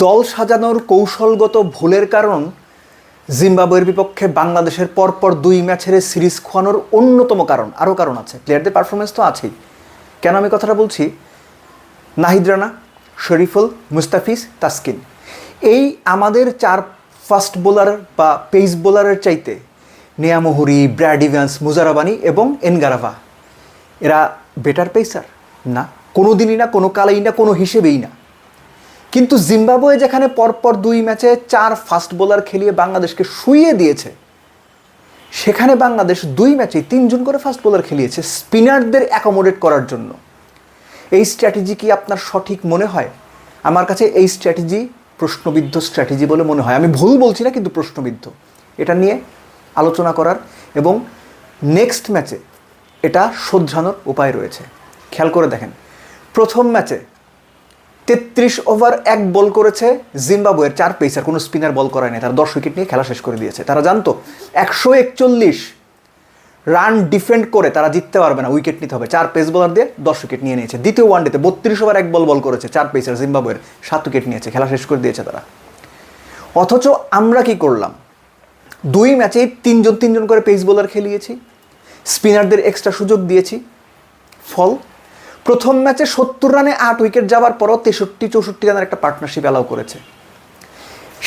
দল সাজানোর কৌশলগত ভুলের কারণ জিম্বাবুয়ের বিপক্ষে বাংলাদেশের পরপর 2 ম্যাচের সিরিজ খোয়ানোর অন্যতম কারণ। আরও কারণ আছে, প্লেয়ারদের পারফরমেন্স তো আছেই। কেন আমি কথাটা বলছি? নাহিদ রানা, শরীফুল, মুস্তাফিজ, তাসকিন, এই আমাদের 4 ফাস্ট বোলার বা পেস বোলারের চাইতে নেয়া মোহরি, ব্র্যাড ইভান্স, মুজারাবানি এবং এনগারাভা এরা বেটার পেসার না, কোনো দিনই না, কোনো কালেই না, কোনো হিসেবেই না। কিন্তু জিম্বাবুয়ে যেখানে পরপর 2 ম্যাচে 4 ফাস্ট বোলার খেলিয়ে বাংলাদেশকে শুইয়ে দিয়েছে, সেখানে বাংলাদেশ 2 ম্যাচেই 3 জন করে ফাস্ট বোলার খেলিয়েছে স্পিনারদের অ্যাকোমোডেট করার জন্য। এই স্ট্র্যাটেজি কি আপনার সঠিক মনে হয়? আমার কাছে এই স্ট্র্যাটেজি প্রশ্নবিদ্ধ স্ট্র্যাটেজি বলে মনে হয়। আমি ভুল বলছি না, কিন্তু প্রশ্নবিদ্ধ। এটা নিয়ে আলোচনা করার এবং নেক্সট ম্যাচে এটা শোধরানোর উপায় রয়েছে। খেয়াল করে দেখেন, প্রথম ম্যাচে 33 ওভার 1 বল করেছে জিম্বাবুয়ের 4 পেসার, কোনো স্পিনার বল করায় নাই। তারা 10 উইকেট নিয়ে খেলা শেষ করে দিয়েছে। তারা জানতো 141 রান ডিফেন্ড করে তারা জিততে পারবে না, উইকেট নিতে হবে। 4 পেস বোলার দিয়ে 10 উইকেট নিয়ে নিয়েছে। দ্বিতীয় ওয়ানডেতে 32 ওভার 1 বল করেছে 4 পেসার জিম্বাবুয়ের, 7 উইকেট নিয়েছে, খেলা শেষ করে দিয়েছে তারা। অথচ আমরা কি করলাম? 2 ম্যাচেই 3 জন করে পেস বোলার খেলিয়েছি, স্পিনারদের এক্সট্রা সুযোগ দিয়েছি। ফল, প্রথম ম্যাচে 70 রানে 8 উইকেট যাওয়ার পরও 63-64 রানের একটা পার্টনারশিপ অ্যালাউ করেছে।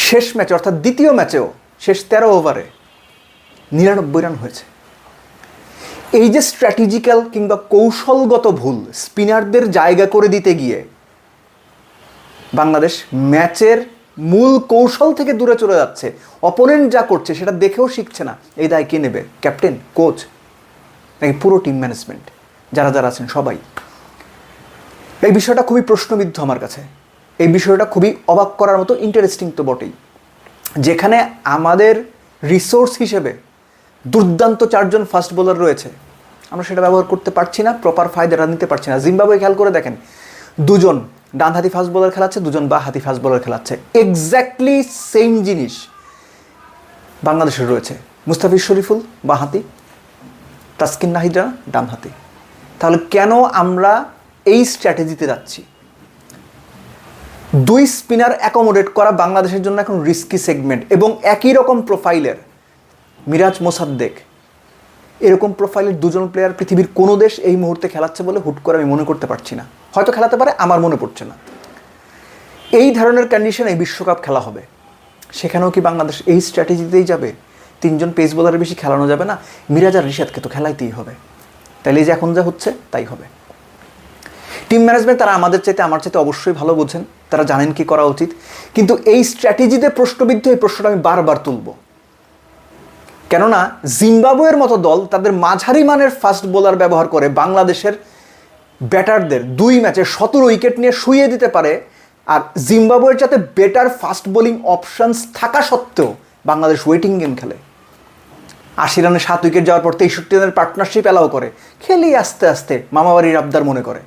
শেষ ম্যাচে অর্থাৎ দ্বিতীয় ম্যাচেও শেষ 13 ওভারে 99 রান হয়েছে। এই যে স্ট্র্যাটেজিক্যাল কিংবা কৌশলগত ভুল, স্পিনারদের জায়গা করে দিতে গিয়ে বাংলাদেশ ম্যাচের মূল কৌশল থেকে দূরে চলে যাচ্ছে। অপোনেন্ট যা করছে সেটা দেখেও শিখছে না। এই দায় কে নেবে? ক্যাপ্টেন, কোচ, নাকি পুরো টিম ম্যানেজমেন্ট যারা আছেন সবাই? এই বিষয়টা খুবই প্রশ্নবিদ্ধ আমার কাছে। এই বিষয়টা খুবই অবাক করার মতো ইন্টারেস্টিং তো বটেই। যেখানে আমাদের রিসোর্স হিসেবে দুর্দান্ত 4 জন ফাস্ট বোলার রয়েছে, আমরা সেটা ব্যবহার করতে পারছি না, প্রপার ফায়দাটা নিতে পারছি না। জিম্বাবুয়ে খেয়াল করে দেখেন, 2 জন ডানহাতি ফাস্ট বোলার খেলাচ্ছে, 2 জন বাঁ হাতি ফাস্ট বোলার খেলাচ্ছে। এক্স্যাক্টলি সেম জিনিস বাংলাদেশের রয়েছে। মুস্তাফিজ শরীফুল বাঁ হাতি, তাসকিন নাহিদ রানা ডান হাতি। তাহলে কেন আমরা এই স্ট্র্যাটেজিতে যাচ্ছি? 2 স্পিনার অ্যাকোমোডেট করা বাংলাদেশের জন্য এখন রিস্কি সেগমেন্ট। এবং একই রকম প্রোফাইলের মিরাজ মোসাদ্দেক, এরকম প্রোফাইলের 2 জন প্লেয়ার পৃথিবীর কোনো দেশ এই মুহূর্তে খেলাচ্ছে বলে হুট করে আমি মনে করতে পারছি না। হয়তো খেলাতে পারে, আমার মনে পড়ছে না। এই ধরনের কন্ডিশনে বিশ্বকাপ খেলা হবে, সেখানেও কি বাংলাদেশ এই স্ট্র্যাটেজিতেই যাবে? 3 জন পেস বোলারের বেশি খেলানো যাবে না, মিরাজ আর রিশাদকে তো খেলাইতেই হবে। তাইলে এই যে এখন যা হচ্ছে তাই হবে। টিম ম্যানেজমেন্ট তারা আমার চাইতে অবশ্যই ভালো বোঝেন, তারা জানেন কি করা উচিত। কিন্তু এই স্ট্র্যাটেজিতে প্রশ্নবিদ্ধ, এই প্রশ্নটা আমি বারবার তুলব। কেননা জিম্বাবুয়ের মতো দল তাদের মাঝারি মানের ফাস্ট বোলার ব্যবহার করে বাংলাদেশের ব্যাটারদের 2 ম্যাচে 17 উইকেট নিয়ে শুইয়ে দিতে পারে। আর জিম্বাবুয়ের যাতে বেটার ফাস্ট বোলিং অপশনস থাকা সত্ত্বেও বাংলাদেশ ওয়েটিং গেম খেলে। 80 রানে 7 উইকেট যাওয়ার পর 63 রানের পার্টনারশিপ অ্যালাউ করে, খেলি আস্তে আস্তে মামাবাড়ির আবদার মনে করে।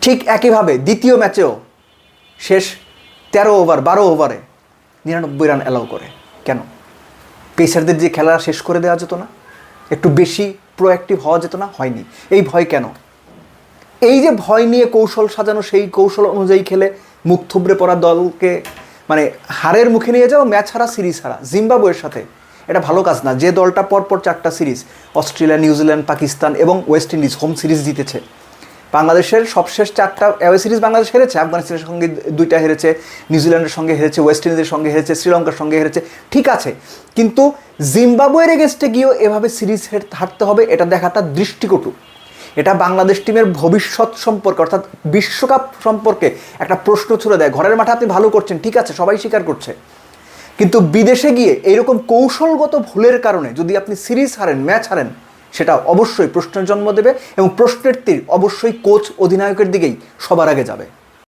ঠিক একইভাবে দ্বিতীয় ম্যাচেও শেষ 13 ওভার 12 ওভারে 99 রান অ্যালাউ করে। কেন? পেসারদের যে খেলা শেষ করে দেওয়া যেত না? একটু বেশি প্রোঅ্যাক্টিভ হওয়া যেত না? হয়নি। এই ভয় কেন? এই যে ভয় নিয়ে কৌশল সাজানো, সেই কৌশল অনুযায়ী খেলে মুখ থুবড়ে পড়া দলকে হারের মুখে নিয়ে যাও, ম্যাচ হারা, সিরিজ হারা জিম্বাবুয়ের সাথে, এটা ভালো কাজ না। যে দলটা পরপর 4টা সিরিজ, অস্ট্রেলিয়া, নিউজিল্যান্ড, পাকিস্তান এবং ওয়েস্ট ইন্ডিজ হোম সিরিজ জিতেছে। বাংলাদেশের সবশেষ 4টা অ্যাওয়ে সিরিজ বাংলাদেশ হেরেছে। আফগানিস্তানের সঙ্গে 2টা হেরেছে, নিউজিল্যান্ডের সঙ্গে হেরেছে, ওয়েস্ট ইন্ডিজের সঙ্গে হেরেছে, শ্রীলঙ্কার সঙ্গে হেরেছে, ঠিক আছে। কিন্তু জিম্বাবুয়ের এগেনস্টে গিয়েও এভাবে সিরিজ হারতে হবে, এটা দেখাটা দৃষ্টিকটু। এটা বাংলাদেশ টিমের ভবিষ্যৎ সম্পর্কে অর্থাৎ বিশ্বকাপ সম্পর্কে একটা প্রশ্ন ছুড়ে দেয়। ঘরের মাঠে আপনি ভালো করছেন, ঠিক আছে, সবাই স্বীকার করছে, কিন্তু বিদেশে গিয়ে এইরকম কৌশলগত ভুলের কারণে যদি আপনি সিরিজ হারেন, ম্যাচ হারেন, সেটা অবশ্যই প্রশ্নের জন্ম দেবে এবং প্রশ্নের তীর অবশ্যই কোচ অধিনায়কের দিকেই সবার আগে যাবে।